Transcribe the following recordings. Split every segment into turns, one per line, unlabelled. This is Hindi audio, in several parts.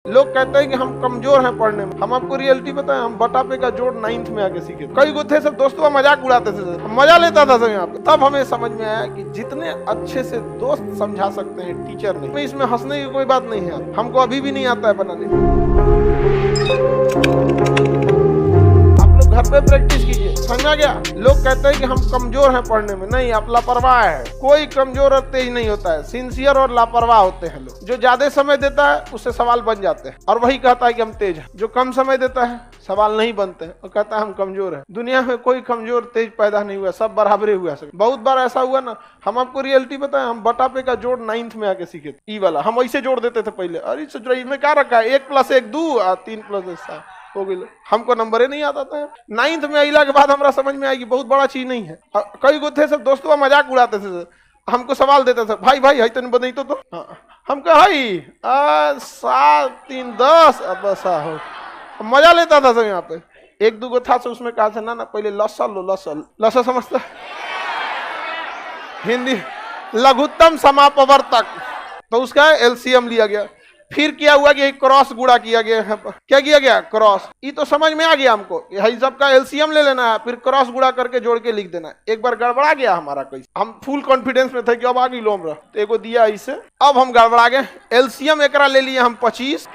लोग कहते हैं कि हम कमजोर हैं पढ़ने में। हम आपको रियलिटी बताएं, हम बटापे का जोड़ 9th में आके सीखे। कई गो थे सब दोस्तों मजाक उड़ाते थे, मजा लेता था सब यहाँ पे। तब हमें समझ में आया कि जितने अच्छे से दोस्त समझा सकते हैं टीचर नहीं। इसमें हंसने की कोई बात नहीं है, हमको अभी भी नहीं आता है बनाने। घर पे प्रैक्टिस कीजिए, समझा गया। लोग कहते हैं कि हम कमजोर हैं पढ़ने में, नहीं, आप लापरवाह है। कोई कमजोर और तेज नहीं होता है, सिंसियर और लापरवाह होते हैं लोग। जो ज्यादा समय देता है उससे सवाल बन जाते हैं, और वही कहता है कि हम तेज हैं। जो कम समय देता है सवाल नहीं बनते हैं और कहता है हम कमजोर हैं। दुनिया में कोई कमजोर तेज पैदा नहीं हुआ, सब बराबरे हुआ। बहुत बार ऐसा हुआ ना, हम आपको रियलिटी बताएं, हम बटापे का जोड़ 9th में आके सीखे। ई वाला हम ऐसे जोड़ देते थे पहले, अरे सोच रही में क्या रखा है, 1 + 1 2 और 3 + 1 7 हो गई। हमको नंबर ही नहीं आता था। 9th में अला के बाद हमरा समझ में आएगी बहुत बड़ा चीज नहीं है। कई गो थे सब दोस्तों मजाक उड़ाते थे, हमको सवाल देते थे, भाई भाई है तन बदई तो हम कहा 7 3 10 बस हो। मजा लेता था सब यहाँ पे। 1 2 था तो उसमें कहा था ना पहले लसा लो, लसा समझता हिंदी लघुत्तम समापवर्तक, तो उसका एलसीएम लिया गया। फिर क्या हुआ कि क्रॉस गुणा किया गया। क्या किया गया? क्रॉस। ये तो समझ में आ गया हमको, यही सबका एलसीएम ले लेना है, फिर क्रॉस गुणा करके जोड़ के लिख देना। एक बार गड़बड़ा गया हमारा, कैसे हम फुल कॉन्फिडेंस में थे कि अब आ गई लो हमरा, तो एगो दिया इसे, अब हम गड़बड़ा गए। एलसीएम एकरा ले लिए हम 25,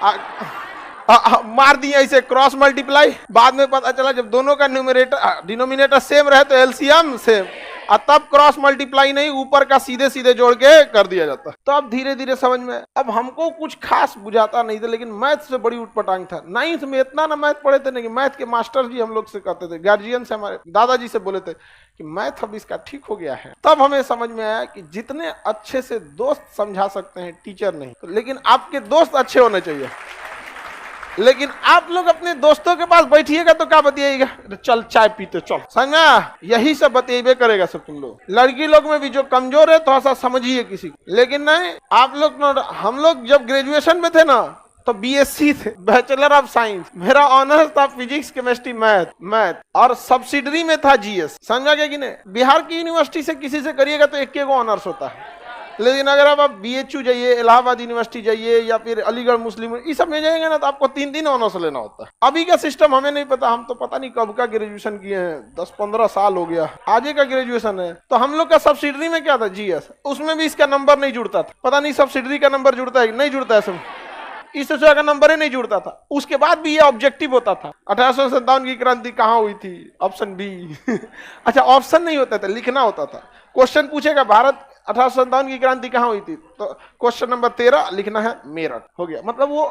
मार दिया इसे क्रॉस मल्टीप्लाई। बाद में पता चला जब दोनों का न्यूमरेटर डिनोमिनेटर सेम रहे तो एलसीएम सेम, और तब क्रॉस मल्टीप्लाई नहीं, ऊपर का सीधे सीधे जोड़ के कर दिया जाता। तो अब धीरे धीरे समझ में। अब हमको कुछ खास बुझाता नहीं था, लेकिन मैथ से बड़ी उठपटांग था। 9th में इतना ना मैथ पढ़े थे ना कि मैथ के मास्टर जी हम लोग से कहते थे, गार्जियन से, हमारे दादाजी से बोले थे कि मैथ अब इसका ठीक हो गया है। तब हमें समझ में आया कि जितने अच्छे से दोस्त समझा सकते हैं टीचर नहीं, लेकिन आपके दोस्त अच्छे होने चाहिए। लेकिन आप लोग अपने दोस्तों के पास बैठिएगा तो क्या बतियाएगा, चल चाय पीते चल, समझा, यही सब बतियाबे करेगा सब तुम लोग। लड़की लोग में भी जो कमजोर है थोड़ा सा समझिए किसी को। लेकिन नहीं, आप लोग, हम लोग जब ग्रेजुएशन में थे ना तो बीएससी थे, बैचलर ऑफ साइंस। मेरा ऑनर्स था फिजिक्स केमिस्ट्री मैथ और सब्सिडरी में था जीएस, समझा गया कि नहीं। बिहार की यूनिवर्सिटी से किसी से करिएगा तो 1 ऑनर्स होता है, लेकिन अगर आप बीएचयू जाइए, इलाहाबाद यूनिवर्सिटी जाइए, या फिर अलीगढ़ मुस्लिम, इस सब में जाएंगे ना तो आपको 3 ऑनर्स लेना होता है। अभी का सिस्टम हमें नहीं पता, हम तो पता नहीं कब का ग्रेजुएशन किए हैं, 10-15 साल हो गया, आगे का ग्रेजुएशन है। तो हम लोग का सब्सिडरी में क्या था, जीएस, उसमें भी इसका नंबर नहीं जुड़ता था। पता नहीं सब्सिडरी का नंबर जुड़ता है नहीं जुड़ता है, सब इस का नंबर ही नहीं जुड़ता था। उसके बाद भी ये ऑब्जेक्टिव होता था, 1857 की क्रांति कहाँ हुई थी, ऑप्शन बी अच्छा, ऑप्शन नहीं होता था, लिखना होता था। क्वेश्चन पूछेगा भारत 1857 की क्रांति कहाँ हुई थी, तो क्वेश्चन नंबर 13 लिखना है मेरठ, हो गया। मतलब वो